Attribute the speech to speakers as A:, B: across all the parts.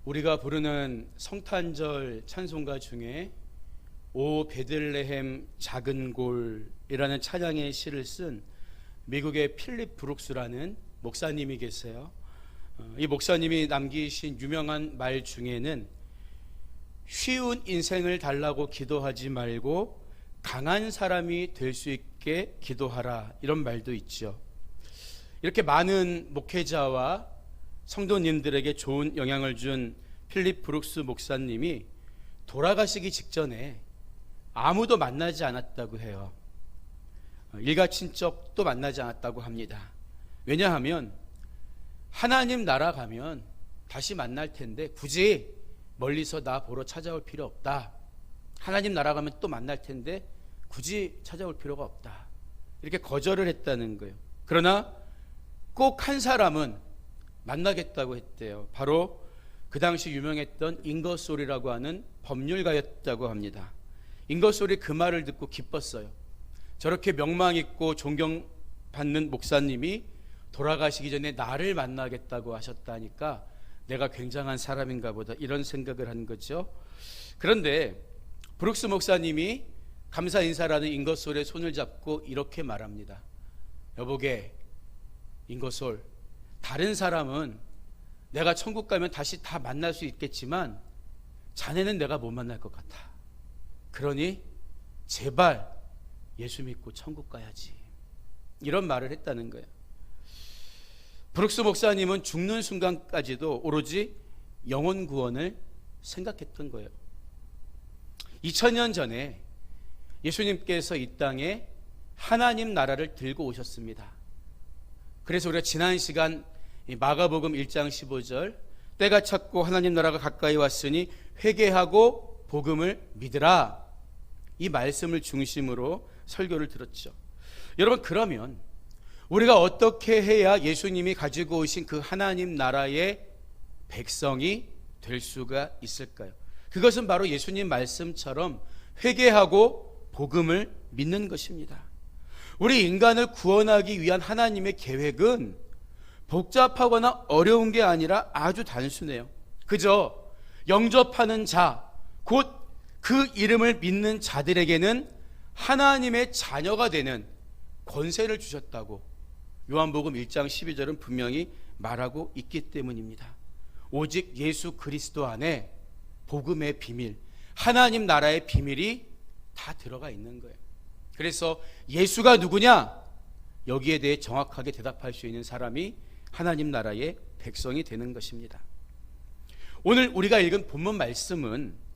A: 우리가 부르는 성탄절 찬송가 중에 오 베들레헴 작은 골이라는 찬양의 시를 쓴 미국의 필립 브룩스라는 목사님이 계세요. 이 목사님이 남기신 유명한 말 중에는 쉬운 인생을 달라고 기도하지 말고 강한 사람이 될 수 있게 기도하라, 이런 말도 있죠. 이렇게 많은 목회자와 성도님들에게 좋은 영향을 준 필립 브룩스 목사님이 돌아가시기 직전에 아무도 만나지 않았다고 해요. 일가 친척도 만나지 않았다고 합니다. 왜냐하면 하나님 나라 가면 다시 만날 텐데 굳이 멀리서 나 보러 찾아올 필요 없다. 하나님 나라 가면 또 만날 텐데 굳이 찾아올 필요가 없다. 이렇게 거절을 했다는 거예요. 그러나 꼭 한 사람은 만나겠다고 했대요. 바로 그 당시 유명했던 잉거솔이라고 하는 법률가였다고 합니다. 잉거솔이 그 말을 듣고 기뻤어요. 저렇게 명망 있고 존경받는 목사님이 돌아가시기 전에 나를 만나겠다고 하셨다니까 내가 굉장한 사람인가 보다, 이런 생각을 한 거죠. 그런데 브룩스 목사님이 감사 인사라는 잉거솔의 손을 잡고 이렇게 말합니다. 여보게, 잉거솔, 다른 사람은 내가 천국 가면 다시 다 만날 수 있겠지만 자네는 내가 못 만날 것 같아. 그러니 제발 예수 믿고 천국 가야지, 이런 말을 했다는 거예요. 브룩스 목사님은 죽는 순간까지도 오로지 영혼 구원을 생각했던 거예요. 2000년 전에 예수님께서 이 땅에 하나님 나라를 들고 오셨습니다. 그래서 우리가 지난 시간 마가복음 1장 15절, 때가 찼고 하나님 나라가 가까이 왔으니 회개하고 복음을 믿으라, 이 말씀을 중심으로 설교를 들었죠. 여러분, 그러면 우리가 어떻게 해야 예수님이 가지고 오신 그 하나님 나라의 백성이 될 수가 있을까요? 그것은 바로 예수님 말씀처럼 회개하고 복음을 믿는 것입니다. 우리 인간을 구원하기 위한 하나님의 계획은 복잡하거나 어려운 게 아니라 아주 단순해요. 그저 영접하는 자, 곧 그 이름을 믿는 자들에게는 하나님의 자녀가 되는 권세를 주셨다고 요한복음 1장 12절은 분명히 말하고 있기 때문입니다. 오직 예수 그리스도 안에 복음의 비밀, 하나님 나라의 비밀이 다 들어가 있는 거예요. 그래서 예수가 누구냐? 여기에 대해 정확하게 대답할 수 있는 사람이 하나님 나라의 백성이 되는 것입니다. 오늘 우리가 읽은 본문 말씀은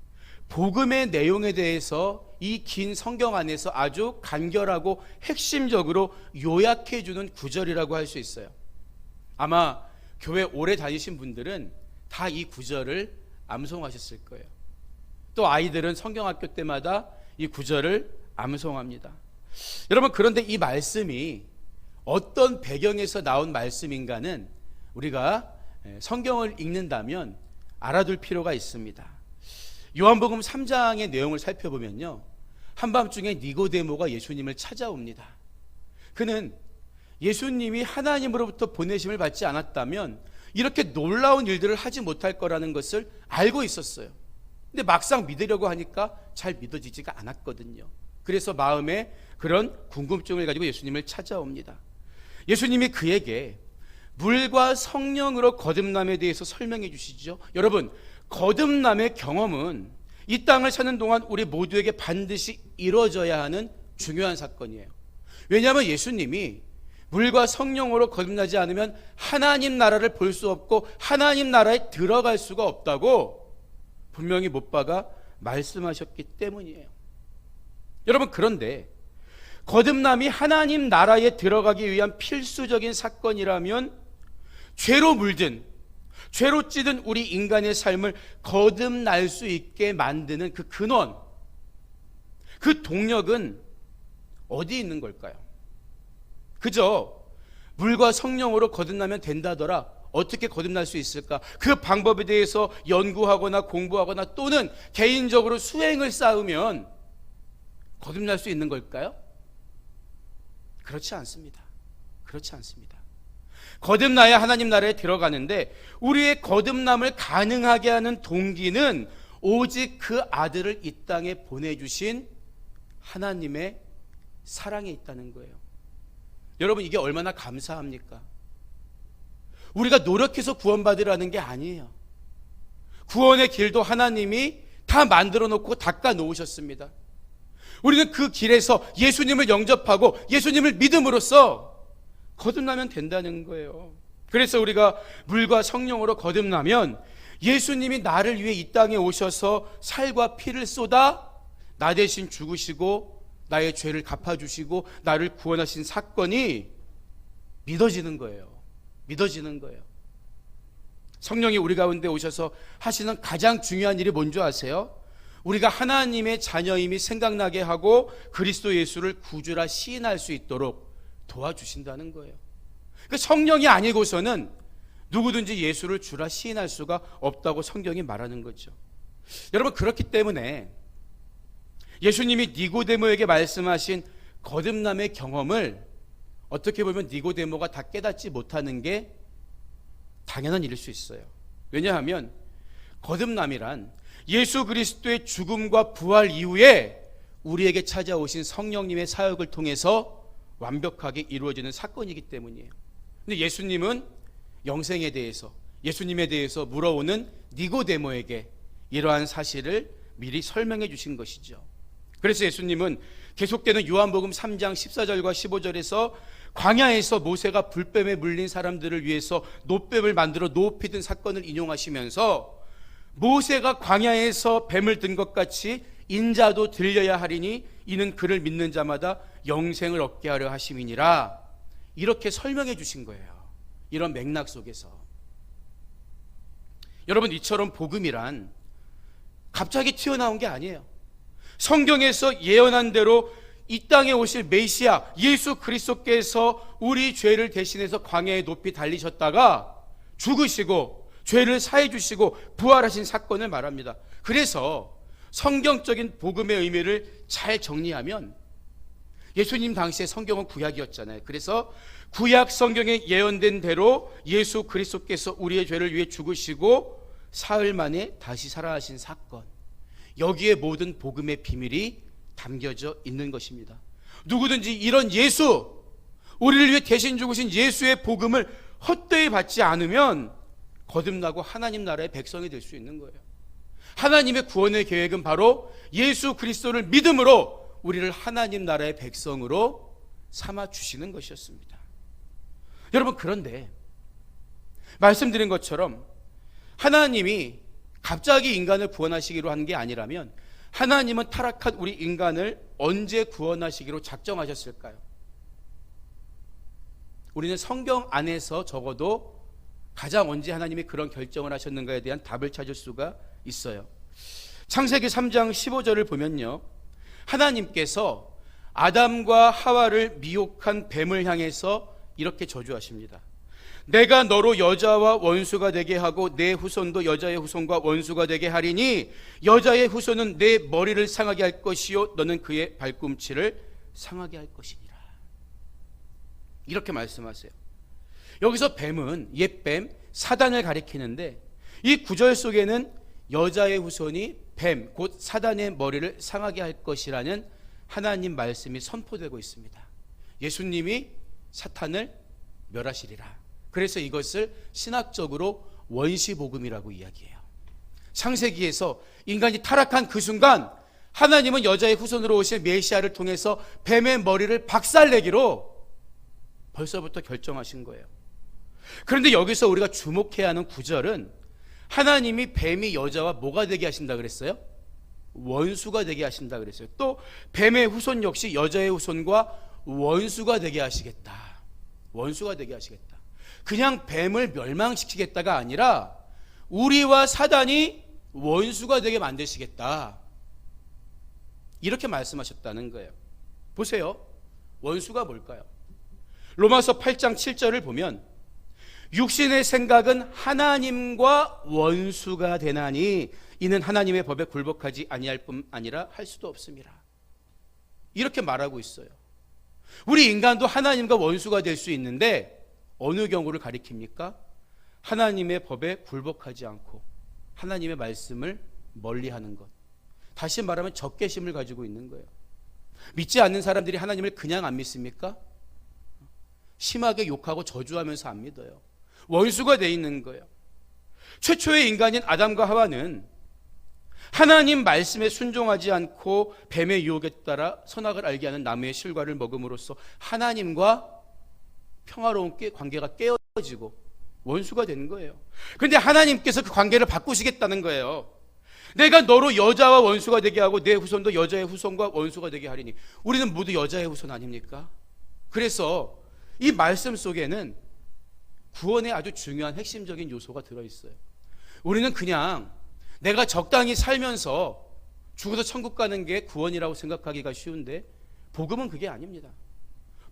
A: 복음의 내용에 대해서 이 긴 성경 안에서 아주 간결하고 핵심적으로 요약해 주는 구절이라고 할 수 있어요. 아마 교회 오래 다니신 분들은 다 이 구절을 암송하셨을 거예요. 또 아이들은 성경학교 때마다 이 구절을 암송합니다. 여러분, 그런데 이 말씀이 어떤 배경에서 나온 말씀인가는 우리가 성경을 읽는다면 알아둘 필요가 있습니다. 요한복음 3장의 내용을 살펴보면요, 한밤중에 니고데모가 예수님을 찾아옵니다. 그는 예수님이 하나님으로부터 보내심을 받지 않았다면 이렇게 놀라운 일들을 하지 못할 거라는 것을 알고 있었어요. 근데 막상 믿으려고 하니까 잘 믿어지지가 않았거든요. 그래서 마음에 그런 궁금증을 가지고 예수님을 찾아옵니다. 예수님이 그에게 물과 성령으로 거듭남에 대해서 설명해 주시죠. 여러분, 거듭남의 경험은 이 땅을 사는 동안 우리 모두에게 반드시 이루어져야 하는 중요한 사건이에요. 왜냐하면 예수님이 물과 성령으로 거듭나지 않으면 하나님 나라를 볼 수 없고 하나님 나라에 들어갈 수가 없다고 분명히 못 박아 말씀하셨기 때문이에요. 여러분, 그런데 거듭남이 하나님 나라에 들어가기 위한 필수적인 사건이라면 죄로 물든, 죄로 찌든 우리 인간의 삶을 거듭날 수 있게 만드는 그 근원, 그 동력은 어디 있는 걸까요? 그저 물과 성령으로 거듭나면 된다더라. 어떻게 거듭날 수 있을까? 그 방법에 대해서 연구하거나 공부하거나 또는 개인적으로 수행을 쌓으면 거듭날 수 있는 걸까요? 그렇지 않습니다. 그렇지 않습니다. 거듭나야 하나님 나라에 들어가는데 우리의 거듭남을 가능하게 하는 동기는 오직 그 아들을 이 땅에 보내주신 하나님의 사랑에 있다는 거예요. 여러분, 이게 얼마나 감사합니까? 우리가 노력해서 구원받으라는 게 아니에요. 구원의 길도 하나님이 다 만들어 놓고 닦아 놓으셨습니다. 우리는 그 길에서 예수님을 영접하고 예수님을 믿음으로써 거듭나면 된다는 거예요. 그래서 우리가 물과 성령으로 거듭나면 예수님이 나를 위해 이 땅에 오셔서 살과 피를 쏟아 나 대신 죽으시고 나의 죄를 갚아주시고 나를 구원하신 사건이 믿어지는 거예요. 믿어지는 거예요. 성령이 우리 가운데 오셔서 하시는 가장 중요한 일이 뭔지 아세요? 우리가 하나님의 자녀임이 생각나게 하고 그리스도 예수를 구주라 시인할 수 있도록 도와주신다는 거예요. 그 성령이 아니고서는 누구든지 예수를 주라 시인할 수가 없다고 성경이 말하는 거죠. 여러분, 그렇기 때문에 예수님이 니고데모에게 말씀하신 거듭남의 경험을 어떻게 보면 니고데모가 다 깨닫지 못하는 게 당연한 일일 수 있어요. 왜냐하면 거듭남이란 예수 그리스도의 죽음과 부활 이후에 우리에게 찾아오신 성령님의 사역을 통해서 완벽하게 이루어지는 사건이기 때문이에요. 근데 예수님은 영생에 대해서, 예수님에 대해서 물어오는 니고데모에게 이러한 사실을 미리 설명해 주신 것이죠. 그래서 예수님은 계속되는 요한복음 3장 14절과 15절에서 광야에서 모세가 불뱀에 물린 사람들을 위해서 노뱀을 만들어 높이 든 사건을 인용하시면서 모세가 광야에서 뱀을 든 것 같이 인자도 들려야 하리니 이는 그를 믿는 자마다 영생을 얻게 하려 하심이니라, 이렇게 설명해 주신 거예요. 이런 맥락 속에서 여러분, 이처럼 복음이란 갑자기 튀어나온 게 아니에요. 성경에서 예언한 대로 이 땅에 오실 메시아 예수 그리스도께서 우리 죄를 대신해서 광야에 높이 달리셨다가 죽으시고 죄를 사해 주시고 부활하신 사건을 말합니다. 그래서 성경적인 복음의 의미를 잘 정리하면 예수님 당시에 성경은 구약이었잖아요. 그래서 구약 성경에 예언된 대로 예수 그리스도께서 우리의 죄를 위해 죽으시고 사흘 만에 다시 살아나신 사건, 여기에 모든 복음의 비밀이 담겨져 있는 것입니다. 누구든지 이런 예수, 우리를 위해 대신 죽으신 예수의 복음을 헛되이 받지 않으면 거듭나고 하나님 나라의 백성이 될 수 있는 거예요. 하나님의 구원의 계획은 바로 예수 그리스도를 믿음으로 우리를 하나님 나라의 백성으로 삼아 주시는 것이었습니다. 여러분, 그런데 말씀드린 것처럼 하나님이 갑자기 인간을 구원하시기로 한 게 아니라면 하나님은 타락한 우리 인간을 언제 구원하시기로 작정하셨을까요? 우리는 성경 안에서 적어도 가장 언제 하나님이 그런 결정을 하셨는가에 대한 답을 찾을 수가 있어요. 창세기 3장 15절을 보면요, 하나님께서 아담과 하와를 미혹한 뱀을 향해서 이렇게 저주하십니다. 내가 너로 여자와 원수가 되게 하고 내 후손도 여자의 후손과 원수가 되게 하리니 여자의 후손은 내 머리를 상하게 할 것이요 너는 그의 발꿈치를 상하게 할 것이니라. 이렇게 말씀하세요. 여기서 뱀은 옛뱀 사단을 가리키는데 이 구절 속에는 여자의 후손이 뱀 곧 사단의 머리를 상하게 할 것이라는 하나님 말씀이 선포되고 있습니다. 예수님이 사탄을 멸하시리라. 그래서 이것을 신학적으로 원시복음이라고 이야기해요. 창세기에서 인간이 타락한 그 순간 하나님은 여자의 후손으로 오실 메시아를 통해서 뱀의 머리를 박살내기로 벌써부터 결정하신 거예요. 그런데 여기서 우리가 주목해야 하는 구절은 하나님이 뱀이 여자와 뭐가 되게 하신다 그랬어요? 원수가 되게 하신다 그랬어요. 또 뱀의 후손 역시 여자의 후손과 원수가 되게 하시겠다. 원수가 되게 하시겠다. 그냥 뱀을 멸망시키겠다가 아니라 우리와 사단이 원수가 되게 만드시겠다, 이렇게 말씀하셨다는 거예요. 보세요. 원수가 뭘까요? 로마서 8장 7절을 보면 육신의 생각은 하나님과 원수가 되나니 이는 하나님의 법에 굴복하지 아니할 뿐 아니라 할 수도 없습니다. 이렇게 말하고 있어요. 우리 인간도 하나님과 원수가 될 수 있는데 어느 경우를 가리킵니까? 하나님의 법에 굴복하지 않고 하나님의 말씀을 멀리하는 것. 다시 말하면 적개심을 가지고 있는 거예요. 믿지 않는 사람들이 하나님을 그냥 안 믿습니까? 심하게 욕하고 저주하면서 안 믿어요. 원수가 돼 있는 거예요. 최초의 인간인 아담과 하와는 하나님 말씀에 순종하지 않고 뱀의 유혹에 따라 선악을 알게 하는 나무의 실과를 먹음으로써 하나님과 평화로운 관계가 깨어지고 원수가 되는 거예요. 그런데 하나님께서 그 관계를 바꾸시겠다는 거예요. 내가 너로 여자와 원수가 되게 하고 내 후손도 여자의 후손과 원수가 되게 하리니. 우리는 모두 여자의 후손 아닙니까? 그래서 이 말씀 속에는 구원의 아주 중요한 핵심적인 요소가 들어있어요. 우리는 그냥 내가 적당히 살면서 죽어서 천국 가는 게 구원이라고 생각하기가 쉬운데 복음은 그게 아닙니다.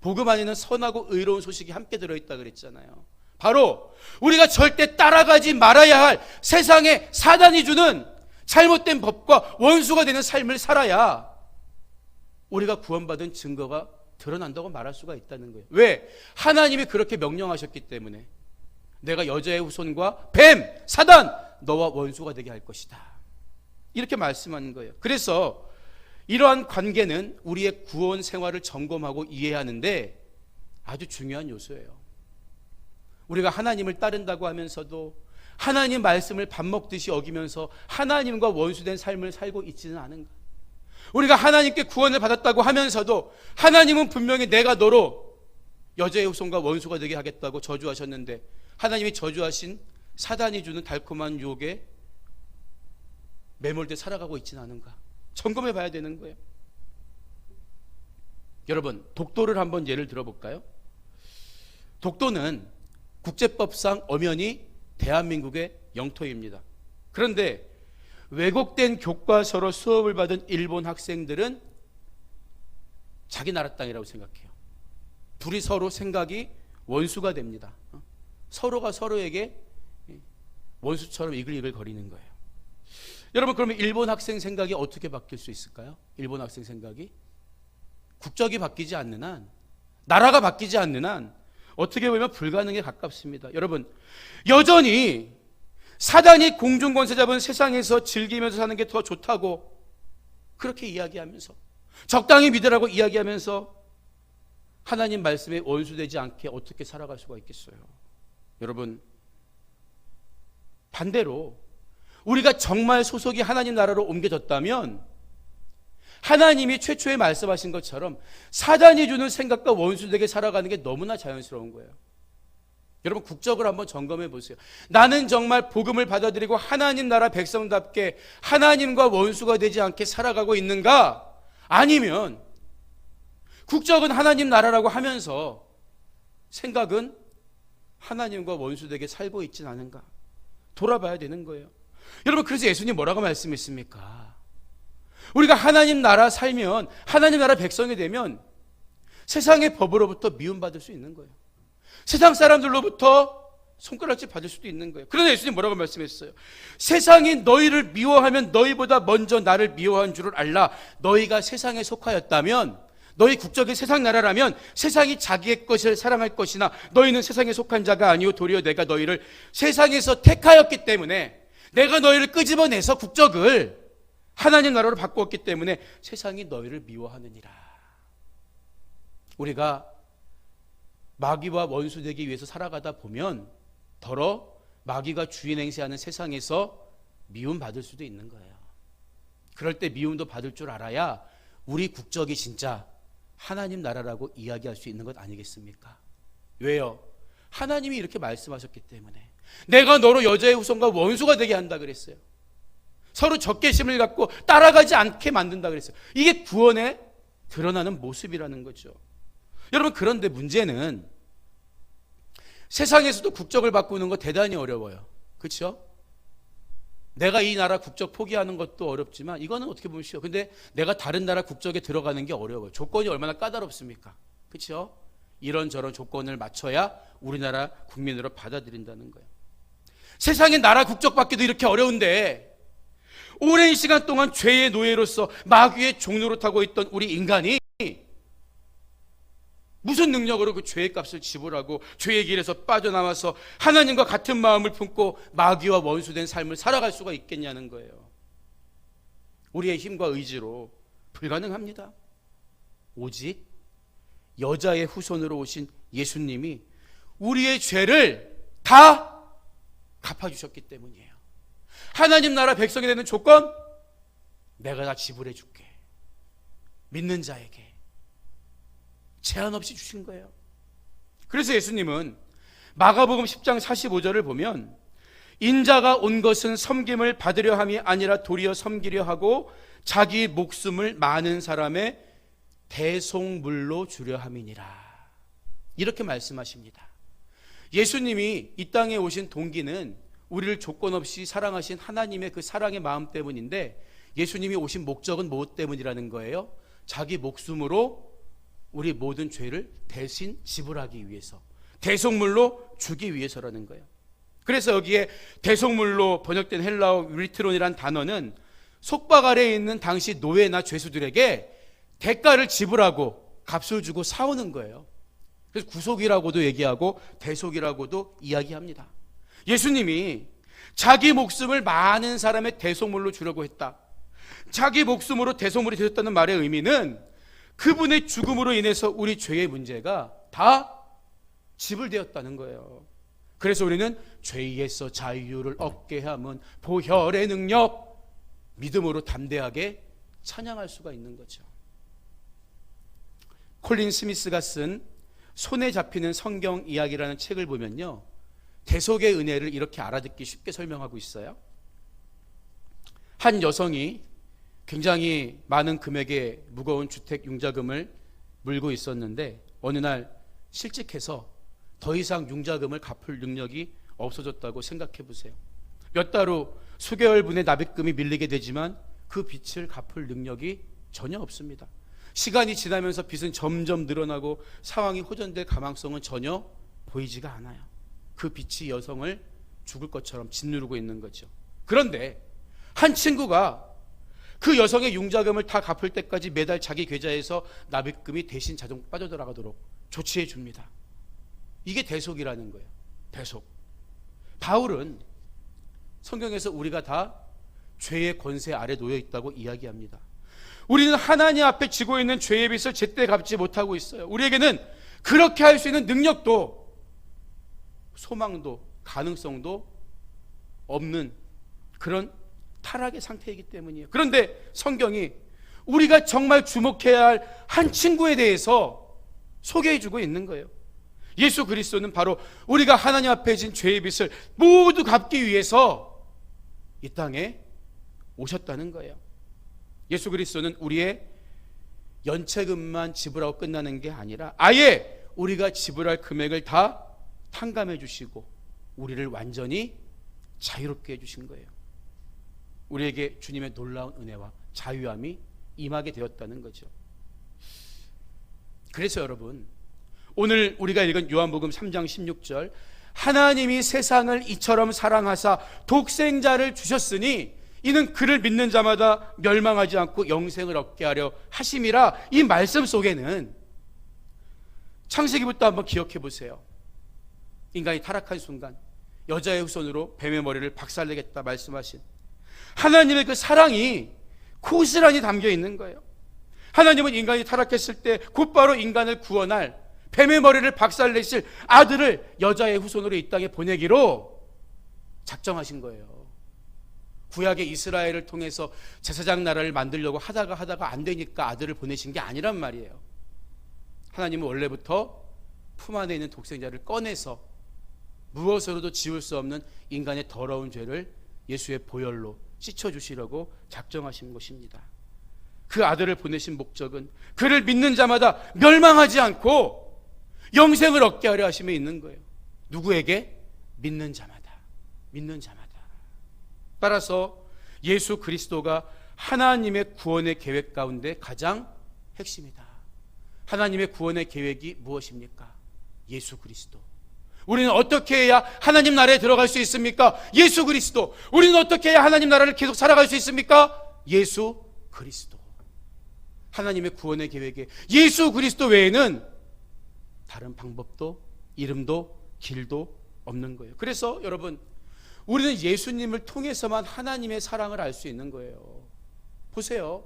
A: 복음 안에는 선하고 의로운 소식이 함께 들어있다 그랬잖아요. 바로 우리가 절대 따라가지 말아야 할 세상에 사단이 주는 잘못된 법과 원수가 되는 삶을 살아야 우리가 구원받은 증거가 드러난다고 말할 수가 있다는 거예요. 왜? 하나님이 그렇게 명령하셨기 때문에. 내가 여자의 후손과 뱀, 사단, 너와 원수가 되게 할 것이다. 이렇게 말씀하는 거예요. 그래서 이러한 관계는 우리의 구원 생활을 점검하고 이해하는데 아주 중요한 요소예요. 우리가 하나님을 따른다고 하면서도 하나님 말씀을 밥 먹듯이 어기면서 하나님과 원수된 삶을 살고 있지는 않은가? 우리가 하나님께 구원을 받았다고 하면서도 하나님은 분명히 내가 너로 여자의 후손과 원수가 되게 하겠다고 저주하셨는데 하나님이 저주하신 사단이 주는 달콤한 유혹에 매몰돼 살아가고 있지는 않은가? 점검해 봐야 되는 거예요. 여러분, 독도를 한번 예를 들어볼까요? 독도는 국제법상 엄연히 대한민국의 영토입니다. 그런데 왜곡된 교과서로 수업을 받은 일본 학생들은 자기 나라 땅이라고 생각해요. 둘이 서로 생각이 원수가 됩니다. 서로가 서로에게 원수처럼 이글이글 거리는 거예요. 여러분, 그러면 일본 학생 생각이 어떻게 바뀔 수 있을까요? 일본 학생 생각이 국적이 바뀌지 않는 한, 나라가 바뀌지 않는 한 어떻게 보면 불가능에 가깝습니다. 여러분, 여전히 사단이 공중권세 잡은 세상에서 즐기면서 사는 게 더 좋다고 그렇게 이야기하면서 적당히 믿으라고 이야기하면서 하나님 말씀에 원수되지 않게 어떻게 살아갈 수가 있겠어요? 여러분, 반대로 우리가 정말 소속이 하나님 나라로 옮겨졌다면 하나님이 최초에 말씀하신 것처럼 사단이 주는 생각과 원수되게 살아가는 게 너무나 자연스러운 거예요. 여러분, 국적을 한번 점검해 보세요. 나는 정말 복음을 받아들이고 하나님 나라 백성답게 하나님과 원수가 되지 않게 살아가고 있는가? 아니면 국적은 하나님 나라라고 하면서 생각은 하나님과 원수되게 살고 있진 않은가? 돌아봐야 되는 거예요. 여러분, 그래서 예수님 뭐라고 말씀했습니까? 우리가 하나님 나라 살면, 하나님 나라 백성이 되면 세상의 법으로부터 미움받을 수 있는 거예요. 세상 사람들로부터 손가락질 받을 수도 있는 거예요. 그러나 예수님 뭐라고 말씀했어요? 세상이 너희를 미워하면 너희보다 먼저 나를 미워한 줄을 알라. 너희가 세상에 속하였다면, 너희 국적이 세상 나라라면 세상이 자기의 것을 사랑할 것이나 너희는 세상에 속한 자가 아니요 도리어 내가 너희를 세상에서 택하였기 때문에, 내가 너희를 끄집어내서 국적을 하나님 나라로 바꾸었기 때문에 세상이 너희를 미워하느니라. 우리가 마귀와 원수되기 위해서 살아가다 보면 더러 마귀가 주인 행세하는 세상에서 미움받을 수도 있는 거예요. 그럴 때 미움도 받을 줄 알아야 우리 국적이 진짜 하나님 나라라고 이야기할 수 있는 것 아니겠습니까? 왜요? 하나님이 이렇게 말씀하셨기 때문에. 내가 너로 여자의 후손과 원수가 되게 한다 그랬어요. 서로 적개심을 갖고 따라가지 않게 만든다 그랬어요. 이게 구원에 드러나는 모습이라는 거죠. 여러분, 그런데 문제는 세상에서도 국적을 바꾸는 거 대단히 어려워요. 그렇죠? 내가 이 나라 국적 포기하는 것도 어렵지만 이거는 어떻게 보면 쉬워. 근데 내가 다른 나라 국적에 들어가는 게 어려워요. 조건이 얼마나 까다롭습니까? 그렇죠? 이런저런 조건을 맞춰야 우리나라 국민으로 받아들인다는 거예요. 세상에 나라 국적 받기도 이렇게 어려운데 오랜 시간 동안 죄의 노예로서 마귀의 종로로 타고 있던 우리 인간이 무슨 능력으로 그 죄의 값을 지불하고 죄의 길에서 빠져나와서 하나님과 같은 마음을 품고 마귀와 원수된 삶을 살아갈 수가 있겠냐는 거예요. 우리의 힘과 의지로 불가능합니다. 오직 여자의 후손으로 오신 예수님이 우리의 죄를 다 갚아주셨기 때문이에요. 하나님 나라 백성이 되는 조건, 내가 다 지불해 줄게. 믿는 자에게 제한 없이 주신 거예요. 그래서 예수님은 마가복음 10장 45절을 보면 인자가 온 것은 섬김을 받으려 함이 아니라 도리어 섬기려 하고 자기 목숨을 많은 사람의 대속물로 주려 함이니라, 이렇게 말씀하십니다. 예수님이 이 땅에 오신 동기는 우리를 조건 없이 사랑하신 하나님의 그 사랑의 마음 때문인데, 예수님이 오신 목적은 무엇 때문이라는 거예요? 자기 목숨으로 우리 모든 죄를 대신 지불하기 위해서, 대속물로 주기 위해서라는 거예요. 그래서 여기에 대속물로 번역된 헬라어 위트론이란 단어는 속박 아래에 있는 당시 노예나 죄수들에게 대가를 지불하고 값을 주고 사오는 거예요. 그래서 구속이라고도 얘기하고 대속이라고도 이야기합니다. 예수님이 자기 목숨을 많은 사람의 대속물로 주려고 했다. 자기 목숨으로 대속물이 되셨다는 말의 의미는 그분의 죽음으로 인해서 우리 죄의 문제가 다 지불되었다는 거예요. 그래서 우리는 죄에서 자유를 얻게 함은 보혈의 능력, 믿음으로 담대하게 찬양할 수가 있는 거죠. 콜린 스미스가 쓴 손에 잡히는 성경 이야기라는 책을 보면요, 대속의 은혜를 이렇게 알아듣기 쉽게 설명하고 있어요. 한 여성이 굉장히 많은 금액의 무거운 주택 융자금을 물고 있었는데 어느 날 실직해서 더 이상 융자금을 갚을 능력이 없어졌다고 생각해 보세요. 몇 달 후 수개월분의 납입금이 밀리게 되지만 그 빚을 갚을 능력이 전혀 없습니다. 시간이 지나면서 빚은 점점 늘어나고 상황이 호전될 가망성은 전혀 보이지가 않아요. 그 빚이 여성을 죽을 것처럼 짓누르고 있는 거죠. 그런데 한 친구가 그 여성의 융자금을 다 갚을 때까지 매달 자기 계좌에서 납입금이 대신 자동 빠져들어가도록 조치해 줍니다. 이게 대속이라는 거예요. 대속. 바울은 성경에서 우리가 다 죄의 권세 아래 놓여 있다고 이야기합니다. 우리는 하나님 앞에 지고 있는 죄의 빚을 제때 갚지 못하고 있어요. 우리에게는 그렇게 할 수 있는 능력도 소망도 가능성도 없는 그런 타락의 상태이기 때문이에요. 그런데 성경이 우리가 정말 주목해야 할 한 친구에 대해서 소개해주고 있는 거예요. 예수 그리스도는 바로 우리가 하나님 앞에 진 죄의 빚을 모두 갚기 위해서 이 땅에 오셨다는 거예요. 예수 그리스도는 우리의 연체금만 지불하고 끝나는 게 아니라 아예 우리가 지불할 금액을 다 탕감해 주시고 우리를 완전히 자유롭게 해주신 거예요. 우리에게 주님의 놀라운 은혜와 자유함이 임하게 되었다는 거죠. 그래서 여러분, 오늘 우리가 읽은 요한복음 3장 16절, 하나님이 세상을 이처럼 사랑하사 독생자를 주셨으니 이는 그를 믿는 자마다 멸망하지 않고 영생을 얻게 하려 하심이라, 이 말씀 속에는 창세기부터 한번 기억해 보세요. 인간이 타락한 순간 여자의 후손으로 뱀의 머리를 박살내겠다 말씀하신 하나님의 그 사랑이 고스란히 담겨 있는 거예요. 하나님은 인간이 타락했을 때 곧바로 인간을 구원할 뱀의 머리를 박살내실 아들을 여자의 후손으로 이 땅에 보내기로 작정하신 거예요. 구약의 이스라엘을 통해서 제사장 나라를 만들려고 하다가 안 되니까 아들을 보내신 게 아니란 말이에요. 하나님은 원래부터 품 안에 있는 독생자를 꺼내서 무엇으로도 지울 수 없는 인간의 더러운 죄를 예수의 보혈로 씻어주시려고 작정하신 것입니다. 그 아들을 보내신 목적은 그를 믿는 자마다 멸망하지 않고 영생을 얻게 하려 하심에 있는 거예요. 누구에게? 믿는 자마다. 믿는 자마다. 따라서 예수 그리스도가 하나님의 구원의 계획 가운데 가장 핵심이다. 하나님의 구원의 계획이 무엇입니까? 예수 그리스도. 우리는 어떻게 해야 하나님 나라에 들어갈 수 있습니까? 예수 그리스도. 우리는 어떻게 해야 하나님 나라를 계속 살아갈 수 있습니까? 예수 그리스도. 하나님의 구원의 계획에 예수 그리스도 외에는 다른 방법도 이름도 길도 없는 거예요. 그래서 여러분, 우리는 예수님을 통해서만 하나님의 사랑을 알 수 있는 거예요. 보세요.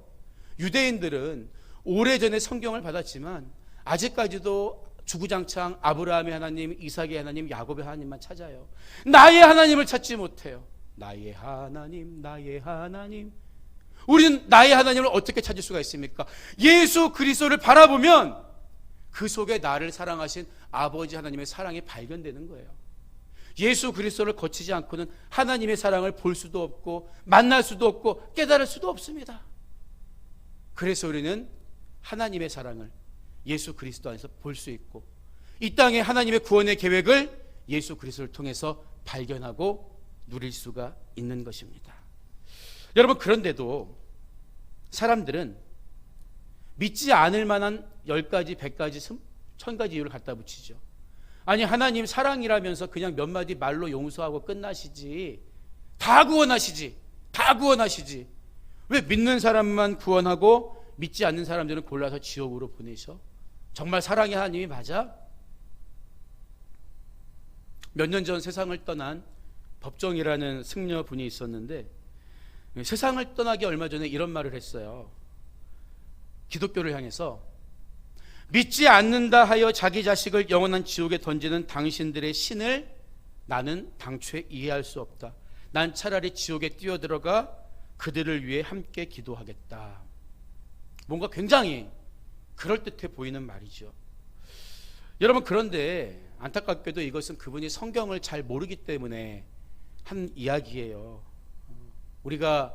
A: 유대인들은 오래전에 성경을 받았지만 아직까지도 주구장창 아브라함의 하나님, 이삭의 하나님, 야곱의 하나님만 찾아요. 나의 하나님을 찾지 못해요. 나의 하나님, 나의 하나님. 우리는 나의 하나님을 어떻게 찾을 수가 있습니까? 예수 그리스도를 바라보면 그 속에 나를 사랑하신 아버지 하나님의 사랑이 발견되는 거예요. 예수 그리스도를 거치지 않고는 하나님의 사랑을 볼 수도 없고 만날 수도 없고 깨달을 수도 없습니다. 그래서 우리는 하나님의 사랑을 예수 그리스도 안에서 볼 수 있고 이 땅에 하나님의 구원의 계획을 예수 그리스도를 통해서 발견하고 누릴 수가 있는 것입니다. 여러분, 그런데도 사람들은 믿지 않을 만한 10가지, 100가지, 1000가지 이유를 갖다 붙이죠. 아니, 하나님 사랑이라면서 그냥 몇 마디 말로 용서하고 끝나시지. 다 구원하시지. 다 구원하시지. 왜 믿는 사람만 구원하고 믿지 않는 사람들은 골라서 지옥으로 보내셔? 정말 사랑의 하나님이 맞아? 몇 년 전 세상을 떠난 법정이라는 승려분이 있었는데 세상을 떠나기 얼마 전에 이런 말을 했어요. 기독교를 향해서 믿지 않는다 하여 자기 자식을 영원한 지옥에 던지는 당신들의 신을 나는 당초에 이해할 수 없다. 난 차라리 지옥에 뛰어들어가 그들을 위해 함께 기도하겠다. 뭔가 굉장히 그럴듯해 보이는 말이죠. 여러분, 그런데 안타깝게도 이것은 그분이 성경을 잘 모르기 때문에 한 이야기예요. 우리가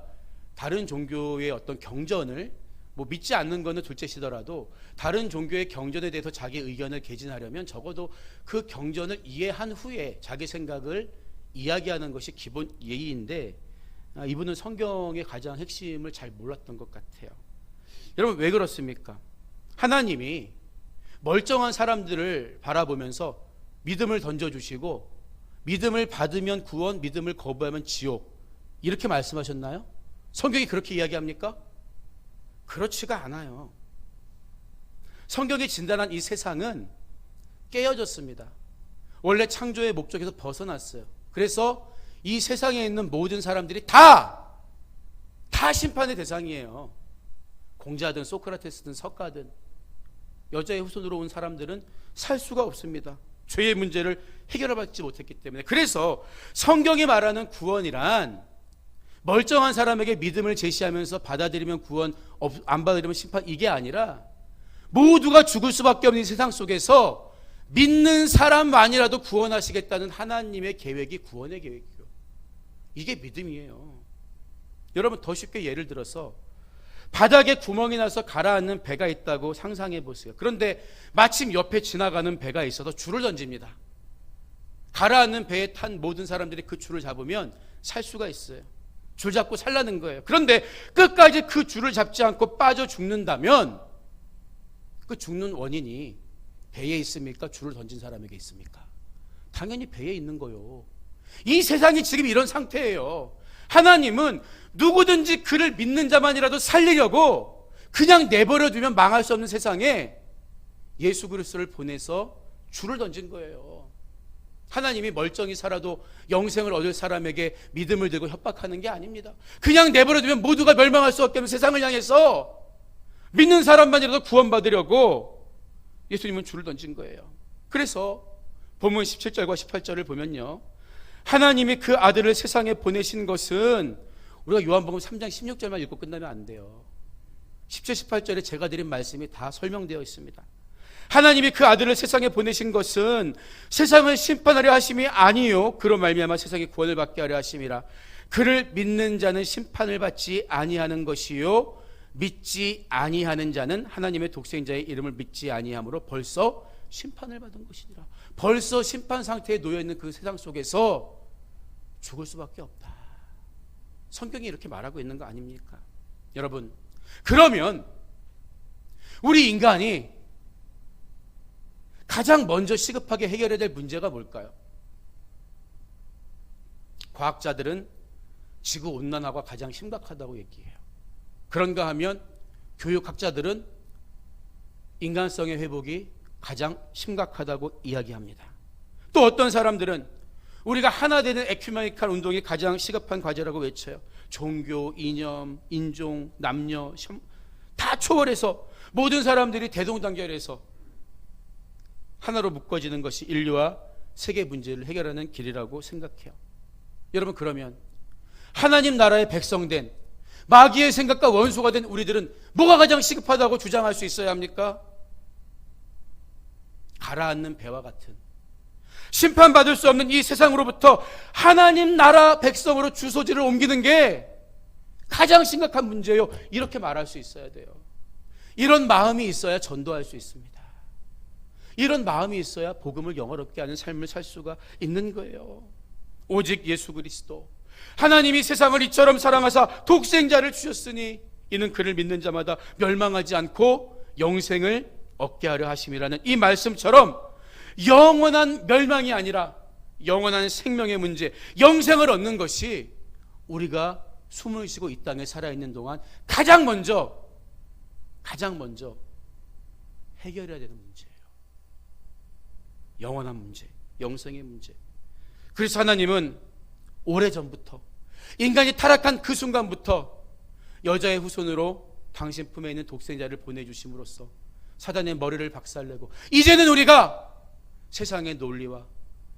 A: 다른 종교의 어떤 경전을 믿지 않는 것은 둘째시더라도 다른 종교의 경전에 대해서 자기 의견을 개진하려면 적어도 그 경전을 이해한 후에 자기 생각을 이야기하는 것이 기본 예의인데 이분은 성경의 가장 핵심을 잘 몰랐던 것 같아요. 여러분, 왜 그렇습니까? 하나님이 멀쩡한 사람들을 바라보면서 믿음을 던져주시고 믿음을 받으면 구원, 믿음을 거부하면 지옥, 이렇게 말씀하셨나요? 성경이 그렇게 이야기합니까? 그렇지가 않아요. 성경이 진단한 이 세상은 깨어졌습니다. 원래 창조의 목적에서 벗어났어요. 그래서 이 세상에 있는 모든 사람들이 다 심판의 대상이에요. 공자든 소크라테스든 석가든 여자의 후손으로 온 사람들은 살 수가 없습니다. 죄의 문제를 해결받지 못했기 때문에. 그래서 성경이 말하는 구원이란 멀쩡한 사람에게 믿음을 제시하면서 받아들이면 구원, 안 받아들이면 심판, 이게 아니라 모두가 죽을 수밖에 없는 세상 속에서 믿는 사람만이라도 구원하시겠다는 하나님의 계획이 구원의 계획이에요. 이게 믿음이에요. 여러분, 더 쉽게 예를 들어서 바닥에 구멍이 나서 가라앉는 배가 있다고 상상해 보세요. 그런데 마침 옆에 지나가는 배가 있어서 줄을 던집니다. 가라앉는 배에 탄 모든 사람들이 그 줄을 잡으면 살 수가 있어요. 줄 잡고 살라는 거예요. 그런데 끝까지 그 줄을 잡지 않고 빠져 죽는다면 그 죽는 원인이 배에 있습니까? 줄을 던진 사람에게 있습니까? 당연히 배에 있는 거요. 이 세상이 지금 이런 상태예요. 하나님은 누구든지 그를 믿는 자만이라도 살리려고 그냥 내버려 두면 망할 수 없는 세상에 예수 그리스도를 보내서 줄을 던진 거예요. 하나님이 멀쩡히 살아도 영생을 얻을 사람에게 믿음을 들고 협박하는 게 아닙니다. 그냥 내버려 두면 모두가 멸망할 수 없게 하는 세상을 향해서 믿는 사람만이라도 구원받으려고 예수님은 줄을 던진 거예요. 그래서 본문 17절과 18절을 보면요, 하나님이 그 아들을 세상에 보내신 것은, 우리가 요한복음 3장 16절만 읽고 끝나면 안 돼요. 17, 18절에 제가 드린 말씀이 다 설명되어 있습니다. 하나님이 그 아들을 세상에 보내신 것은 세상을 심판하려 하심이 아니요 그로 말미암아 세상에 구원을 받게 하려 하심이라. 그를 믿는 자는 심판을 받지 아니하는 것이요 믿지 아니하는 자는 하나님의 독생자의 이름을 믿지 아니함으로 벌써 심판을 받은 것이니라. 벌써 심판 상태에 놓여있는 그 세상 속에서 죽을 수밖에 없다. 성경이 이렇게 말하고 있는 거 아닙니까? 여러분, 그러면 우리 인간이 가장 먼저 시급하게 해결해야 될 문제가 뭘까요? 과학자들은 지구온난화가 가장 심각하다고 얘기해요. 그런가 하면 교육학자들은 인간성의 회복이 가장 심각하다고 이야기합니다. 또 어떤 사람들은 우리가 하나 되는 에큐메니칼 운동이 가장 시급한 과제라고 외쳐요. 종교, 이념, 인종, 남녀 다 초월해서 모든 사람들이 대동단결해서 하나로 묶어지는 것이 인류와 세계 문제를 해결하는 길이라고 생각해요. 여러분, 그러면 하나님 나라의 백성된 마귀의 생각과 원수가 된 우리들은 뭐가 가장 시급하다고 주장할 수 있어야 합니까? 가라앉는 배와 같은 심판받을 수 없는 이 세상으로부터 하나님 나라 백성으로 주소지를 옮기는 게 가장 심각한 문제예요. 이렇게 말할 수 있어야 돼요. 이런 마음이 있어야 전도할 수 있습니다. 이런 마음이 있어야 복음을 영화롭게 하는 삶을 살 수가 있는 거예요. 오직 예수 그리스도, 하나님이 세상을 이처럼 사랑하사 독생자를 주셨으니 이는 그를 믿는 자마다 멸망하지 않고 영생을 얻게 하려 하심이라는 이 말씀처럼 영원한 멸망이 아니라 영원한 생명의 문제, 영생을 얻는 것이 우리가 숨을 쉬고 이 땅에 살아있는 동안 가장 먼저 해결해야 되는 문제예요. 영원한 문제, 영생의 문제. 그래서 하나님은 오래전부터, 인간이 타락한 그 순간부터 여자의 후손으로 당신 품에 있는 독생자를 보내주심으로써 사단의 머리를 박살내고, 이제는 우리가 세상의 논리와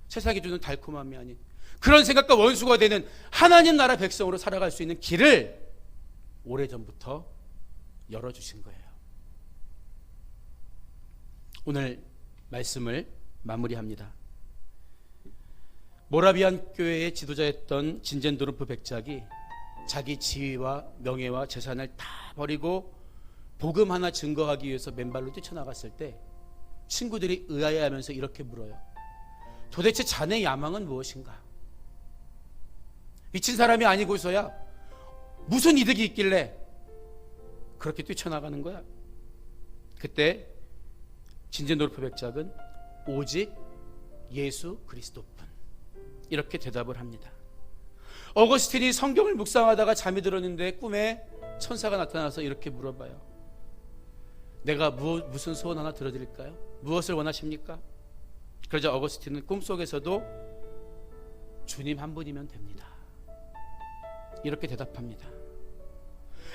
A: 세상이 주는 달콤함이 아닌 그런 생각과 원수가 되는 하나님 나라 백성으로 살아갈 수 있는 길을 오래전부터 열어주신 거예요. 오늘 말씀을 마무리합니다. 모라비안 교회의 지도자였던 진젠도르프 백작이 자기 지위와 명예와 재산을 다 버리고 복음 하나 증거하기 위해서 맨발로 뛰쳐나갔을 때 친구들이 의아해하면서 이렇게 물어요. 도대체 자네 야망은 무엇인가? 미친 사람이 아니고서야 무슨 이득이 있길래 그렇게 뛰쳐나가는 거야? 그때 진젠도르프 백작은 오직 예수 그리스도뿐, 이렇게 대답을 합니다. 어거스틴이 성경을 묵상하다가 잠이 들었는데 꿈에 천사가 나타나서 이렇게 물어봐요. 내가 무슨 소원 하나 들어드릴까요? 무엇을 원하십니까? 그러자 어거스틴은 꿈속에서도 주님 한 분이면 됩니다, 이렇게 대답합니다.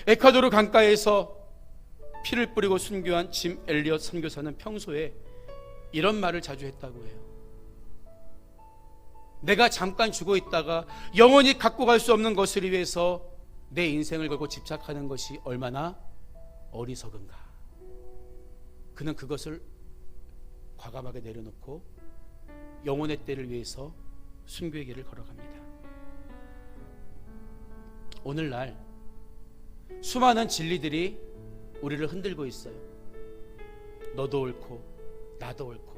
A: 에콰도르 강가에서 피를 뿌리고 순교한 짐 엘리엇 선교사는 평소에 이런 말을 자주 했다고 해요. 내가 잠깐 죽어 있다가 영원히 갖고 갈 수 없는 것을 위해서 내 인생을 걸고 집착하는 것이 얼마나 어리석은가. 그는 그것을 과감하게 내려놓고 영혼의 때를 위해서 순교의 길을 걸어갑니다. 오늘날 수많은 진리들이 우리를 흔들고 있어요. 너도 옳고 나도 옳고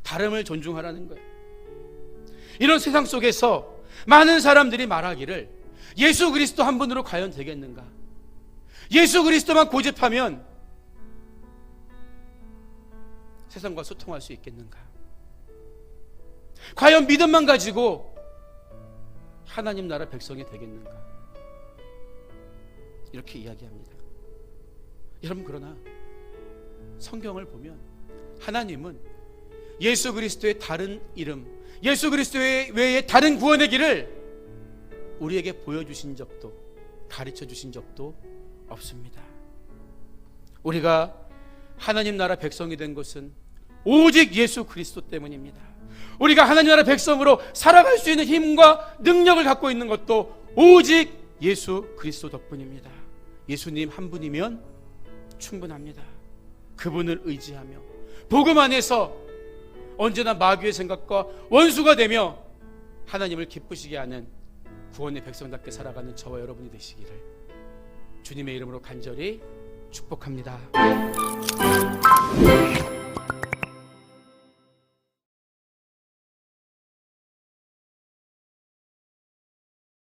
A: 다름을 존중하라는 거예요. 이런 세상 속에서 많은 사람들이 말하기를 예수 그리스도 한 분으로 과연 되겠는가? 예수 그리스도만 고집하면 세상과 소통할 수 있겠는가? 과연 믿음만 가지고 하나님 나라 백성이 되겠는가? 이렇게 이야기합니다. 여러분, 그러나 성경을 보면 하나님은 예수 그리스도의 다른 이름, 예수 그리스도의 외에 다른 구원의 길을 우리에게 보여주신 적도 가르쳐 주신 적도 없습니다. 우리가 하나님 나라 백성이 된 것은 오직 예수 그리스도 때문입니다. 우리가 하나님 나라 백성으로 살아갈 수 있는 힘과 능력을 갖고 있는 것도 오직 예수 그리스도 덕분입니다. 예수님 한 분이면 충분합니다. 그분을 의지하며 복음 안에서 언제나 마귀의 생각과 원수가 되며 하나님을 기쁘시게 하는 구원의 백성답게 살아가는 저와 여러분이 되시기를 주님의 이름으로 간절히 축복합니다.